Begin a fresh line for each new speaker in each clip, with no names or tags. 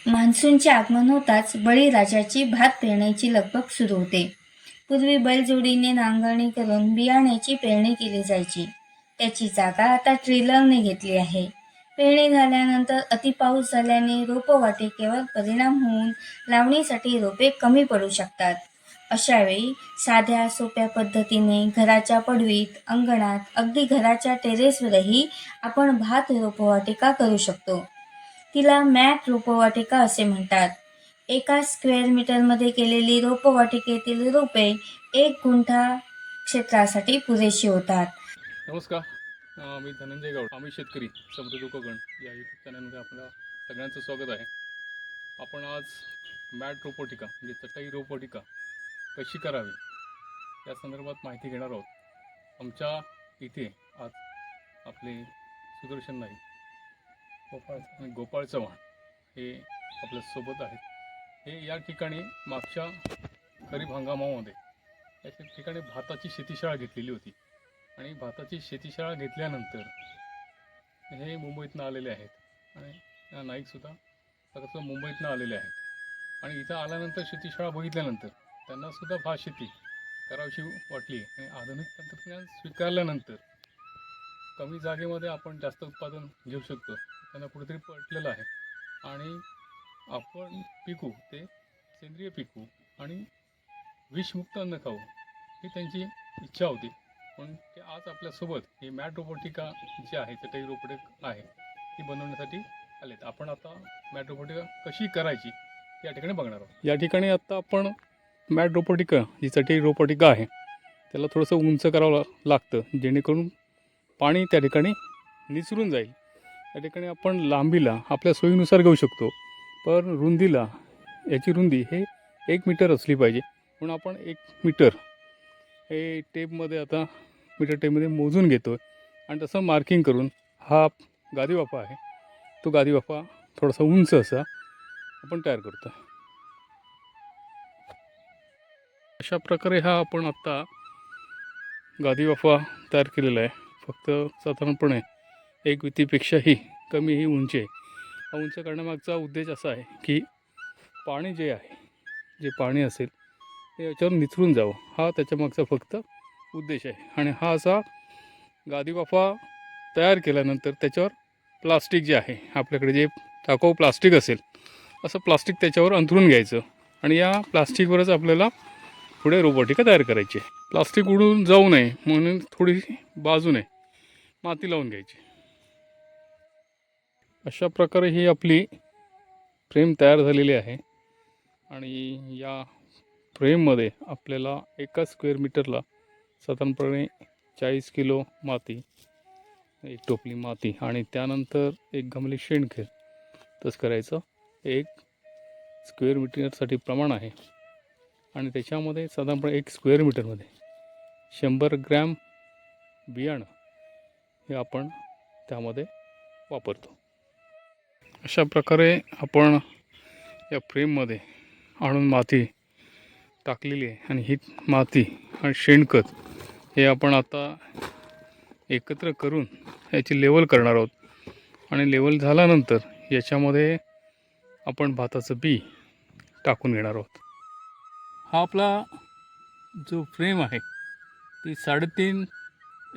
मान्सूनचे आगमन होताच बळीराजाची भात पेरण्याची लगबग सुरू होते. पूर्वी बैलजोडीने नांगरणी करून बियाण्याची पेरणी केली जायची. त्याची जागा आता ट्रेलरने घेतली आहे. पेरणी झाल्यानंतर अतिपाऊस झाल्याने रोपवाटिकेवर परिणाम होऊन लावणीसाठी रोपे कमी पडू शकतात. अशावेळी साध्या सोप्या पद्धतीने घराच्या पडवीत, अंगणात, अगदी घराच्या टेरेसवरही आपण भात रोपवाटिका करू शकतो. तिला मॅट रोपवाटिका असे म्हणतात. एका स्क्वेअर मीटरमध्ये केलेली रोपवाटिकेतील रोपे 1 गुंठा क्षेत्रासाठी पुरेशी होतात.
नमस्कार. मी धनंजय गौड. आम्ही शेतकरी समृद्ध कोकण या यूट्यूब चॅनलमध्ये आपल्या सगळ्यांचं स्वागत आहे. आपण आज मॅट रोपवाटिका म्हणजे चटई रोपवाटिका कशी करावी या संदर्भात माहिती घेणार आहोत. आमच्या इथे आज आपले सुदर्शन नाईक आणि गोपाळ चव्हाण हे आपल्यासोबत आहेत. हे या ठिकाणी मागच्या खरीप हंगामामध्ये या ठिकाणी भाताची शेतीशाळा घेतलेली होती आणि भाताची शेतीशाळा घेतल्यानंतर हे मुंबईतनं आलेले आहेत आणि नाईकसुद्धा सगळं मुंबईतनं आलेले आहेत आणि इथं आल्यानंतर शेतीशाळा बघितल्यानंतर त्यांनासुद्धा भात शेती करावीशी वाटली आणि आधुनिक तंत्रज्ञान स्वीकारल्यानंतर कमी जागेमध्ये आपण जास्त उत्पादन घेऊ शकतो त्यांना कुठेतरी पटलेलं आहे आणि आपण पिकू ते सेंद्रिय पिकू आणि विषमुक्त अन्न खाऊ ही त्यांची इच्छा होती. म्हणून ते आज आपल्यासोबत ही मॅट रोबोटिका जी आहे चटई रोबोटिका आहे ती बनवण्यासाठी आलेत. आपण आता मॅट रोबोटिका कशी करायची या ठिकाणी बघणार आहोत. या ठिकाणी आत्ता आपण मॅट रोबोटिका जी चटई रोबोटिका आहे त्याला थोडंसं उंच करावं लागतं जेणेकरून पाणी त्या ठिकाणी निचरून जाईल. त्या ठिकाणी आपण लांबीला आपल्या सोयीनुसार घेऊ शकतो, पण रुंदीला याची रुंदी हे 1 मीटर असली पाहिजे. म्हणून आपण 1 मीटर हे टेपमध्ये आता मीटर टेपमध्ये मोजून घेतो आहे आणि तसं मार्किंग करून हा गादी वाफा आहे तो गादी वाफा थोडासा उंच असा आपण तयार करतो. अशा प्रकारे हा आपण आत्ता गादी वाफा तयार केलेला आहे. फक्त साधारणपणे 1 वितीपेक्षाही कमी ही उंची आहे. हा उंच करण्यामागचा उद्देश असा आहे की पाणी जे आहे जे पाणी असेल ते याच्यावर निचरून जावं हा त्याच्यामागचा फक्त उद्देश आहे. आणि हा असा गादी वाफा तयार केल्यानंतर त्याच्यावर प्लास्टिक जे आहे आपल्याकडे जे टाकाऊ प्लास्टिक असेल असं प्लास्टिक त्याच्यावर अंथरून घ्यायचं आणि या प्लास्टिकवरच आपल्याला पुढे रोबोटिका तयार करायची आहे. प्लास्टिक उडून जाऊ नये म्हणून थोडी बाजूने माती लावून घ्यायची. अशा प्रकारे ही आपली फ्रेम तयार झालेली आहे आणि या फ्रेममध्ये आपल्याला 1 स्क्वेअर मीटरला साधारणपणे 40 किलो माती, 1 टोपली माती आणि त्यानंतर 1 गमली शेणखत तसं करायचं. 1 स्क्वेअर मीटरसाठी प्रमाण आहे आणि त्याच्यामध्ये साधारणपणे 1 स्क्वेअर मीटरमध्ये 100 ग्रॅम बियाणं हे आपण त्यामध्ये वापरतो. अशा प्रकारे आपण या फ्रेममध्ये आणून माती टाकलेली आहे आणि ही माती आणि शेणखत हे आपण आता एकत्र करून याची लेवल करणार आहोत आणि लेवल झाल्यानंतर याच्यामध्ये आपण भाताचं बी टाकून घेणार आहोत. हा आपला जो फ्रेम आहे ती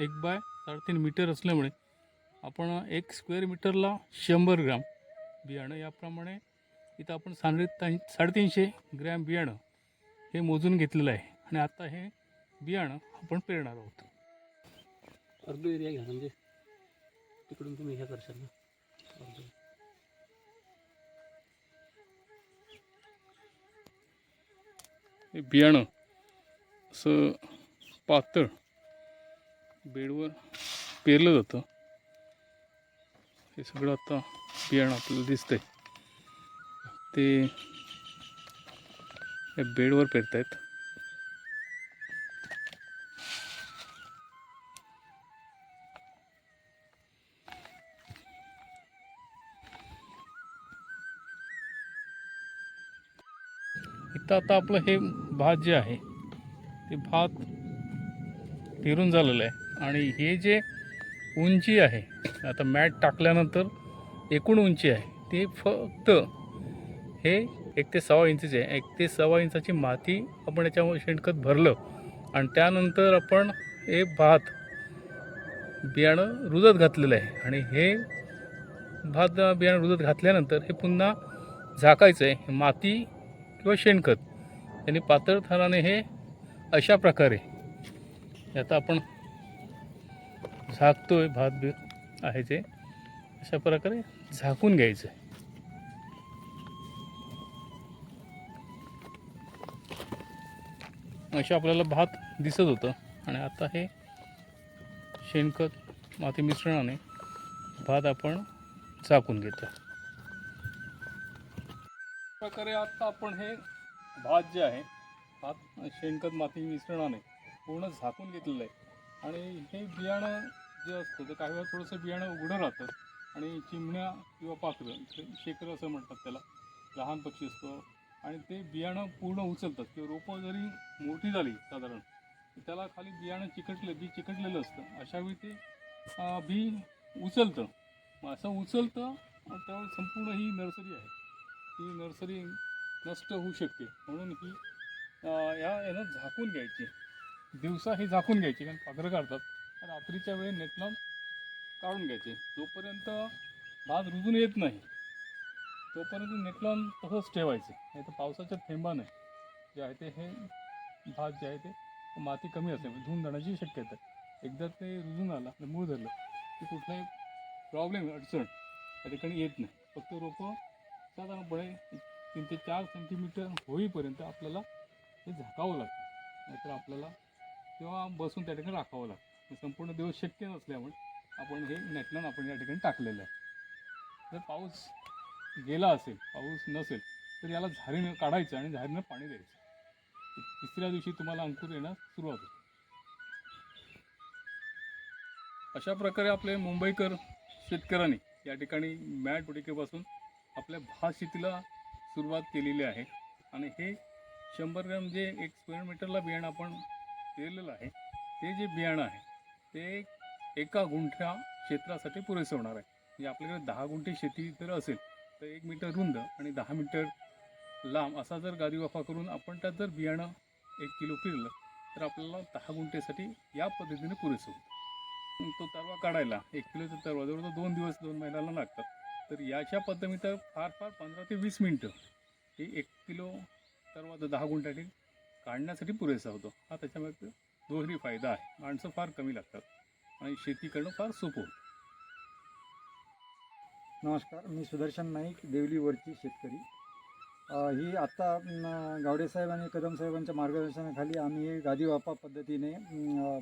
1 मीटर असल्यामुळे आपण 1 स्क्वेअर मीटरला 100 ग्रॅम बियाणं याप्रमाणे इथं आपण 350 ग्रॅम बियाणं हे मोजून घेतलेलं आहे आणि आता हे बियाणं आपण पेरणार आहोत.
अर्धो एरिया घ्या म्हणजे तिकडून तुम्ही हे करशाल ना.
हे बियाणं असं पातळ बेडवर पेरलं जातं. हे सगळं आता बियाणं आपल्याला दिसतंय ते या बेडवर पेरतायत. इथं आता आपलं हे भात जे आहे ते भात पेरून झालेलं आहे आणि हे जे उंची आहे आता मॅट टाकल्यानंतर एकूण उंची आहे ते फक्त हे 1 ते 1.25 इंचीचे आहे. 1 ते 1.25 इंचाची माती आपण याच्यामध्ये शेणखत भरलं आणि त्यानंतर आपण हे भात बियाणं रुजत घातलेलं आहे आणि हे भात बियाणं रुजत घातल्यानंतर हे पुन्हा झाकायचं आहे. माती किंवा शेणखत यांनी पातळ थराने हे अशा प्रकारे आता आपण झाकतोय भात बी आहे ते अशा प्रकारे झाकून घ्यायचं आहे. अशा आपल्याला भात दिसत होतं आणि आता हे शेणखत माती मिश्रणाने भात आपण झाकून घेतो. प्रकारे आता आपण हे भात जे आहे भात शेणखत माती मिश्रणाने पूर्ण झाकून घेतलेलं आहे आणि हे बियाणं जे असतं ते काही वेळा थोडंसं बियाणं उघडं राहतं आणि चिमण्या किंवा पाखरं शेकर असं म्हणतात त्याला, लहान पक्षी असतं आणि ते बियाणं पूर्ण उचलतात किंवा रोपं जरी मोठी झाली साधारण त्याला खाली बियाणं बी चिकटलेलं असतं. अशावेळी ते बी उचलतं. मग असं उचलतं त्यावेळी संपूर्ण ही नर्सरी आहे ही नर्सरी नष्ट होऊ शकते. म्हणून ही यानं झाकून घ्यायची, दिवसा ही झाकून घ्यायची कारण पाखरं काढतात. रात्रीच्या वेळी नेट लावून काढून घ्यायचे. जोपर्यंत भात रुजून येत नाही तोपर्यंत नेट लावून तसंच ठेवायचं. नाही तर पावसाच्या थेंबाने जे आहे ते हे भात जे आहे ते माती कमी असल्यामुळे धुवून जाण्याची शक्यता आहे. एकदा ते रुजून आला आणि मूळ धरलं की कुठलाही प्रॉब्लेम अडचण त्या ठिकाणी येत नाही. फक्त रोपं साधारणपणे 3 ते 4 सेंटीमीटर होईपर्यंत आपल्याला हे झाकावं लागतं. नाहीतर आपल्याला तेव्हा बसून त्या ठिकाणी राखावं लागतं. संपूर्ण दिवस शक्य नसल्यामुळे आपण हे नेटलावून आपण या ठिकाणी टाकलेलं आहे. जर पाऊस गेला असेल पाऊस नसेल तर याला झारीनं काढायचं आणि झारीनं पाणी द्यायचं. तिसऱ्या दिवशी तुम्हाला अंकुर येण्यास सुरुवात होते. अशा प्रकारे आपले मुंबईकर शेतकऱ्यांनी या ठिकाणी मॅट रोपवाटिकेपासून आपल्या भात शेतीला सुरुवात केलेली आहे आणि हे 100 ग्रॅम जे 1 स्क्वेअर मीटरला बियाणं आपण पेरलेलं आहे ते जे बियाणं आहे ते एका गुंठ्या क्षेत्रासाठी पुरेसं होणार आहे. म्हणजे आपल्याकडे 10 गुंठे शेती जर असेल तर 1 मीटर रुंद आणि 10 मीटर लांब असा जर गादी वाफा करून आपण त्यात जर बियाणं 1 किलो पेरलं तर आपल्याला 10 गुंठेसाठी या पद्धतीने पुरेसं होतं. तो तरवा काढायला 1 किलोचा तरवा जवळजवळ 2 दिवस 2 महिन्याला लागतात. तर याच्या पद्धतीने फार 15 ते 20 मिनटं ही 1 किलो तरवा 10 गुंठ्यासाठी काढण्यासाठी पुरेसा होतो. हा त्याच्यामध्ये दोन्ही फायदा आहे. माणसं फार कमी लागतात आणि शेती करणं फार सोपं होतं.
नमस्कार, मी सुदर्शन नाईक, देवलीवरची शेतकरी. ही आत्ता गावडे साहेब आणि कदम साहेबांच्या मार्गदर्शनाखाली आम्ही हे गादी वाफा पद्धतीने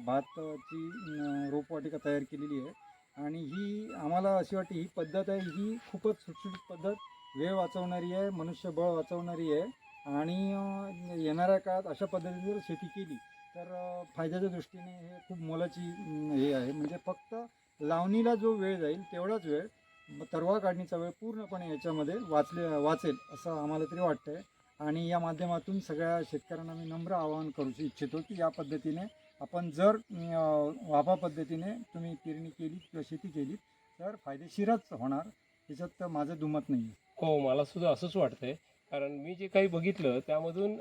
भाताची रोपवाटिका तयार केलेली आहे आणि ही आम्हाला अशी वाटते ही पद्धत आहे ही खूपच सुटसुटीत पद्धत, वेळ वाचवणारी आहे, मनुष्यबळ वाचवणारी आहे आणि येणाऱ्या काळात अशा पद्धतीने जर शेती केली तर फायद्याच्या दृष्टीने हे खूप मोलाची हे आहे. म्हणजे फक्त लावणीला जो वेळ जाईल तेवढाच वेळ तरवा काढणीचा वेळ पूर्णपणे याच्यामध्ये वाचेल असं आम्हाला तरी वाटतं आहे. आणि या माध्यमातून सगळ्या शेतकऱ्यांना मी नम्र आवाहन करू इच्छितो की या पद्धतीने आपण जर वाफा पद्धतीने तुम्ही पेरणी केली किंवा शेती केली तर फायदेशीरच होणार, त्याच्यात तर माझं दुमत नाही आहे.
हो, मला सुद्धा असंच वाटतंय. कारण मी जे काही बघितलं त्यामधून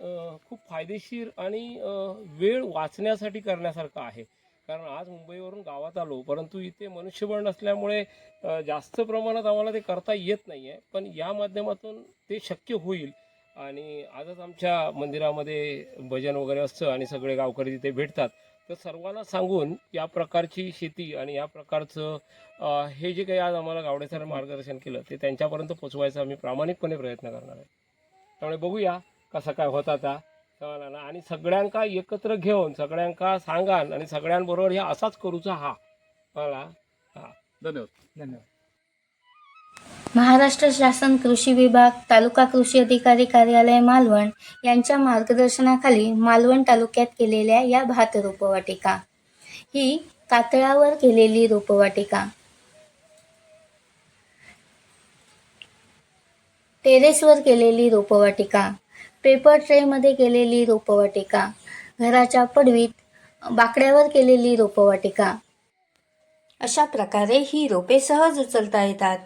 खूप फायदेशीर आणि वेळ वाचण्यासाठी करण्यासारखं आहे. कारण आज मुंबईवरून गावात आलो परंतु इथे मनुष्यबळ नसल्यामुळे जास्त प्रमाणात आम्हाला ते करता येत नाही आहे. पण या माध्यमातून ते शक्य होईल. आणि आजच आमच्या मंदिरामध्ये भजन वगैरे असतं आणि सगळे गावकरी तिथे भेटतात. तर सर्वांना सांगून या प्रकारची शेती आणि या प्रकारचं हे जे काही आज आम्हाला गावडेसरांनी मार्गदर्शन केलं ते त्यांच्यापर्यंत पोचवायचा आम्ही प्रामाणिकपणे प्रयत्न करणार आहे. त्यामुळे बघूया कसं काय होता त्या सणाला आणि सगळ्यांका एकत्र घेऊन सगळ्यांका सांगान आणि सगळ्यांबरोबर हे असाच करूचा हा मला
धन्यवाद.
धन्यवाद.
महाराष्ट्र शासन कृषी विभाग तालुका कृषी अधिकारी कार्यालय मालवण यांच्या मार्गदर्शनाखाली मालवण तालुक्यात केलेल्या या भात रोपवाटिका ही कातळावर केलेली रोपवाटिका, टेरेसवर केलेली रोपवाटिका, पेपर ट्रेमध्ये केलेली रोपवाटिका, घराच्या पडवीत बाकड्यावर केलेली रोपवाटिका, अशा प्रकारे ही रोपे सहज उचलता येतात.